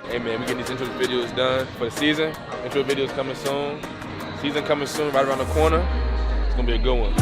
Hey man, we getting these intro videos done for the season. Intro videos coming soon. Season coming soon, right around the corner. It's gonna be a good one.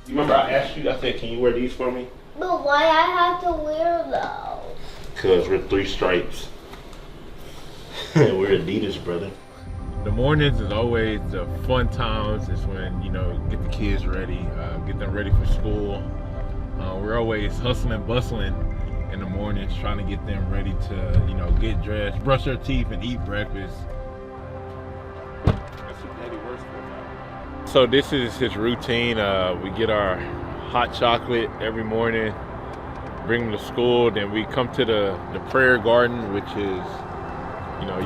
You remember I asked you, I said, can you wear these for me? But why I have to wear those? Because we're 3 stripes. We're Adidas, brother. The mornings is always the fun times. It's when, get the kids ready, get them ready for school. We're always hustling and bustling in the mornings, trying to get them ready to, get dressed, brush their teeth, and eat breakfast. That's what Daddy works for now. So this is his routine. We get our hot chocolate every morning, bring them to school, then we come to the prayer garden, which is,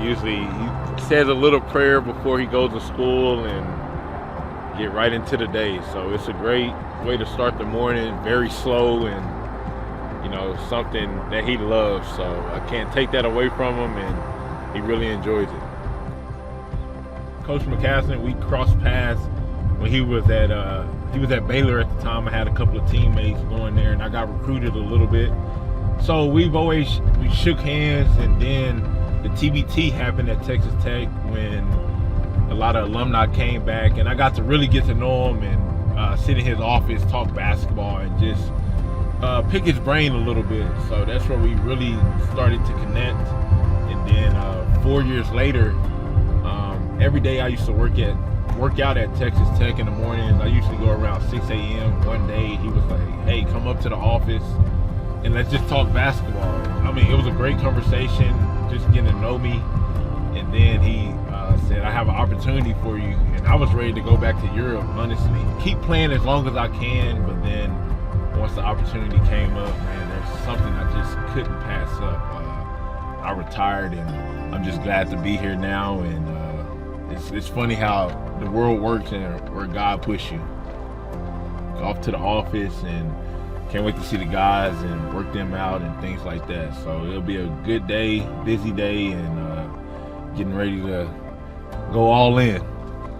usually he says a little prayer before he goes to school and get right into the day. So it's a great way to start the morning, very slow and, something that he loves. So I can't take that away from him, and he really enjoys it. Coach McCaslin, we crossed paths when he was at Baylor at the time. I had a couple of teammates going there, and I got recruited a little bit. So we shook hands, and then the TBT happened at Texas Tech when a lot of alumni came back, and I got to really get to know him and sit in his office, talk basketball, and just pick his brain a little bit. So that's where we really started to connect. And then 4 years later, every day I used to work out at Texas Tech in the mornings. I usually go around 6 a.m. One day he was like, hey, come up to the office and let's just talk basketball. I mean, it was a great conversation, just getting to know me. And then he said, I have an opportunity for you. And I was ready to go back to Europe, honestly. Keep playing as long as I can, but then once the opportunity came up, man, there's something I just couldn't pass up. I retired, and I'm just glad to be here now. And it's funny how the world works and where God puts you. Off to the office, and can't wait to see the guys and work them out and things like that. So it'll be a good day, busy day, and getting ready to go all in.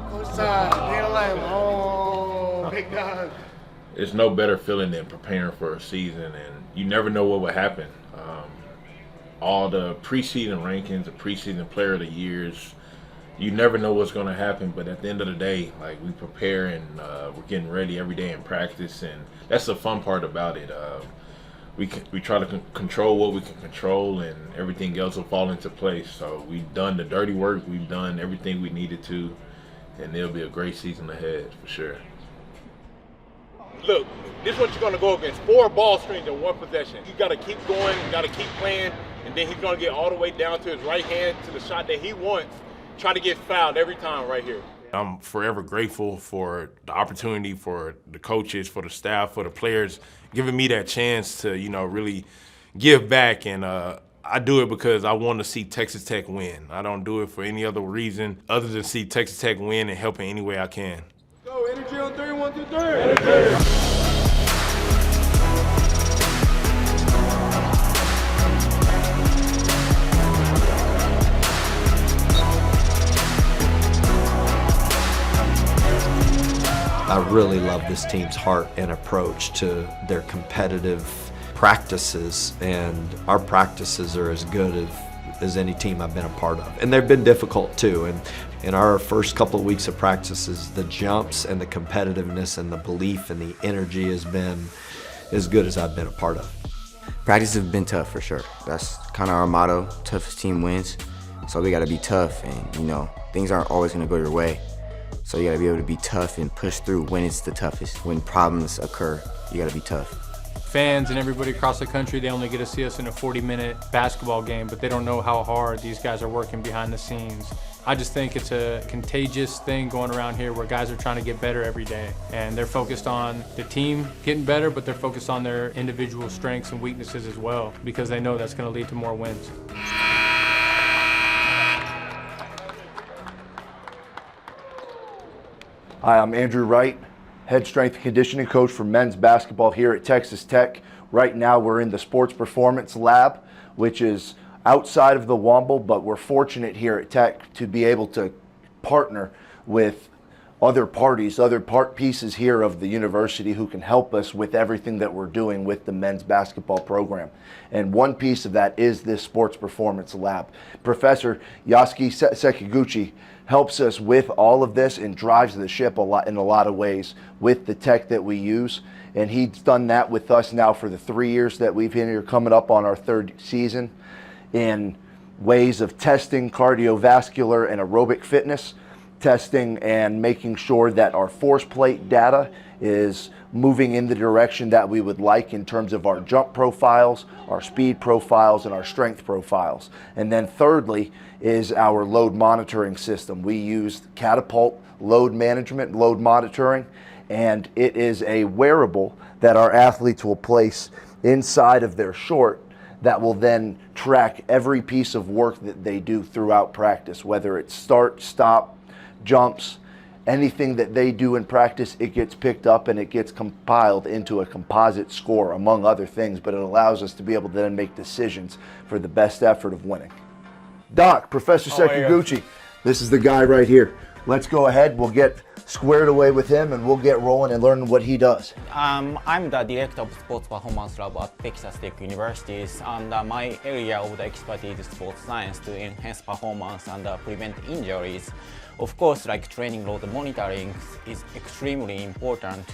Coach Todd, oh, big dog. There's no better feeling than preparing for a season, and you never know what will happen. All the preseason rankings, the preseason player of the years, you never know what's going to happen, but at the end of the day, like, we prepare and we're getting ready every day in practice, and that's the fun part about it. We try to control what we can control, and everything else will fall into place. So we've done the dirty work, we've done everything we needed to, and there'll be a great season ahead for sure. Look, this is what you're going to go against. 4 ball screens in 1 possession. You got to keep going, you got to keep playing, and then he's going to get all the way down to his right hand to the shot that he wants. Try to get fouled every time right here. I'm forever grateful for the opportunity, for the coaches, for the staff, for the players, giving me that chance to, really give back. And I do it because I want to see Texas Tech win. I don't do it for any other reason other than see Texas Tech win and help in any way I can. Go, energy on 3, 1, 2, 3. Energy. I really love this team's heart and approach to their competitive practices, and our practices are as good as any team I've been a part of. And they've been difficult too. And in our first couple of weeks of practices, the jumps and the competitiveness and the belief and the energy has been as good as I've been a part of. Practices have been tough for sure. That's kind of our motto, toughest team wins. So we gotta be tough, and things aren't always gonna go your way. So you gotta be able to be tough and push through when it's the toughest. When problems occur, you gotta be tough. Fans and everybody across the country, they only get to see us in a 40-minute basketball game, but they don't know how hard these guys are working behind the scenes I just think it's a contagious thing going around here where guys are trying to get better every day. And they're focused on the team getting better, but they're focused on their individual strengths and weaknesses as well, because they know that's going to lead to more wins. Hi, I'm Andrew Wright, head strength and conditioning coach for men's basketball here at Texas Tech. Right now we're in the sports performance lab, which is outside of the Womble, but we're fortunate here at Tech to be able to partner with other parties, other pieces here of the university who can help us with everything that we're doing with the men's basketball program. And one piece of that is this sports performance lab. Professor Yasuki Sekiguchi helps us with all of this and drives the ship in a lot of ways with the tech that we use. And he's done that with us now for the 3 years that we've been here, coming up on our third season, in ways of testing cardiovascular and aerobic fitness, testing and making sure that our force plate data is moving in the direction that we would like in terms of our jump profiles, our speed profiles, and our strength profiles. And then thirdly is our load monitoring system. We use Catapult load management, load monitoring, and it is a wearable that our athletes will place inside of their short that will then track every piece of work that they do throughout practice, whether it's start, stop, jumps, anything that they do in practice, it gets picked up and it gets compiled into a composite score, among other things, but it allows us to be able to then make decisions for the best effort of winning. Doc, Professor Sekiguchi, this is the guy right here. Let's go ahead, we'll get squared away with him and we'll get rolling and learn what he does. I'm the director of Sports Performance Lab at Texas Tech University, and my area of the expertise is sports science to enhance performance and prevent injuries. Of course, like training load monitoring is extremely important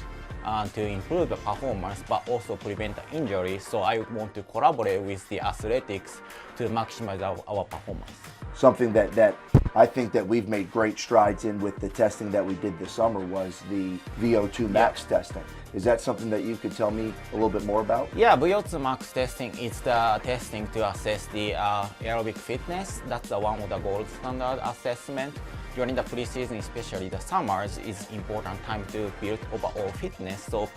to improve the performance, but also prevent injuries. So I want to collaborate with the athletics to maximize our performance. Something that I think that we've made great strides in with the testing that we did this summer was the VO2 max testing. Is that something that you could tell me a little bit more about? Yeah, VO2 max testing is the testing to assess the aerobic fitness. That's one of the gold standard assessment. During the preseason, especially the summers, is important time to build overall fitness. So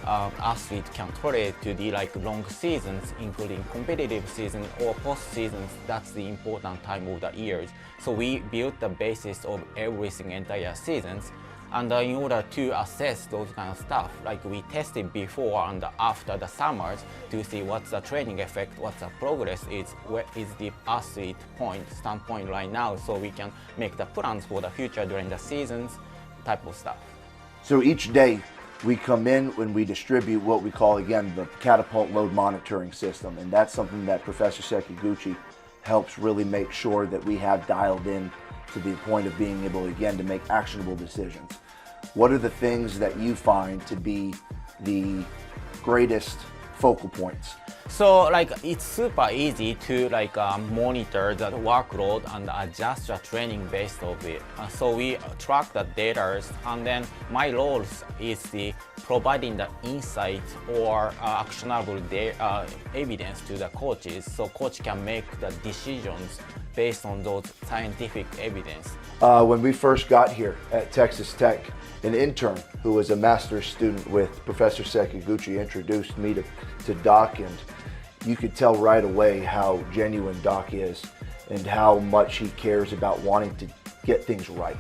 athletes can tolerate to the long seasons, including competitive season or post seasons. That's the important time of the years. So we built the basis of everything entire seasons. And in order to assess those kind of stuff, we tested before and after the summers to see what's the training effect, what's the progress is, where is the athlete standpoint right now, so we can make the plans for the future during the seasons, type of stuff. So each day we come in when we distribute what we call, again, the Catapult load monitoring system, and that's something that Professor Sekiguchi helps really make sure that we have dialed in to the point of being able, again, to make actionable decisions. What are the things that you find to be the greatest focal points? So it's super easy to monitor the workload and adjust the training based of it. So we track the data, and then my role is the providing the insight or actionable evidence to the coaches, so coach can make the decisions based on those scientific evidence. When we first got here at Texas Tech, an intern who was a master's student with Professor Sekiguchi introduced me to Doc, and you could tell right away how genuine Doc is and how much he cares about wanting to get things right,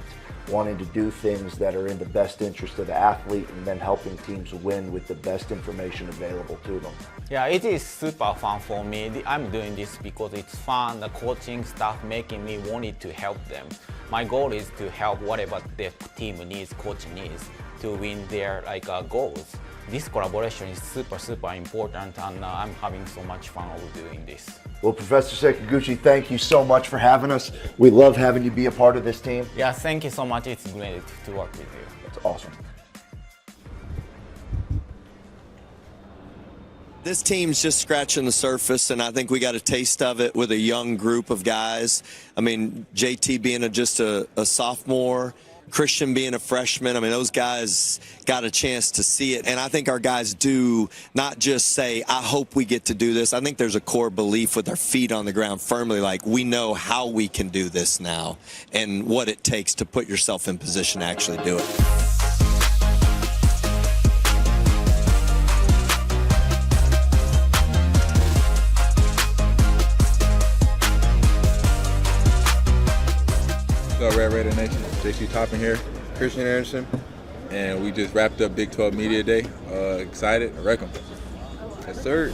wanting to do things that are in the best interest of the athlete, and then helping teams win with the best information available to them. Yeah, it is super fun for me. I'm doing this because it's fun, the coaching stuff making me wanted to help them. My goal is to help whatever the team needs, coach needs, to win their goals. This collaboration is super important, and I'm having so much fun of doing this. Well, Professor Sekiguchi, thank you so much for having us. We love having you be a part of this team. Yeah, thank you so much. It's great to work with you. That's awesome. This team's just scratching the surface, and I think we got a taste of it with a young group of guys. I mean, JT being just a sophomore, Christian being a freshman, I mean, those guys got a chance to see it. And I think our guys do not just say, I hope we get to do this. I think there's a core belief with our feet on the ground firmly, like we know how we can do this now and what it takes to put yourself in position to actually do it. Red Raider Nation, JC Toppin here, Christian Anderson, and we just wrapped up Big 12 Media Day. Excited, I reckon. Yes, sir.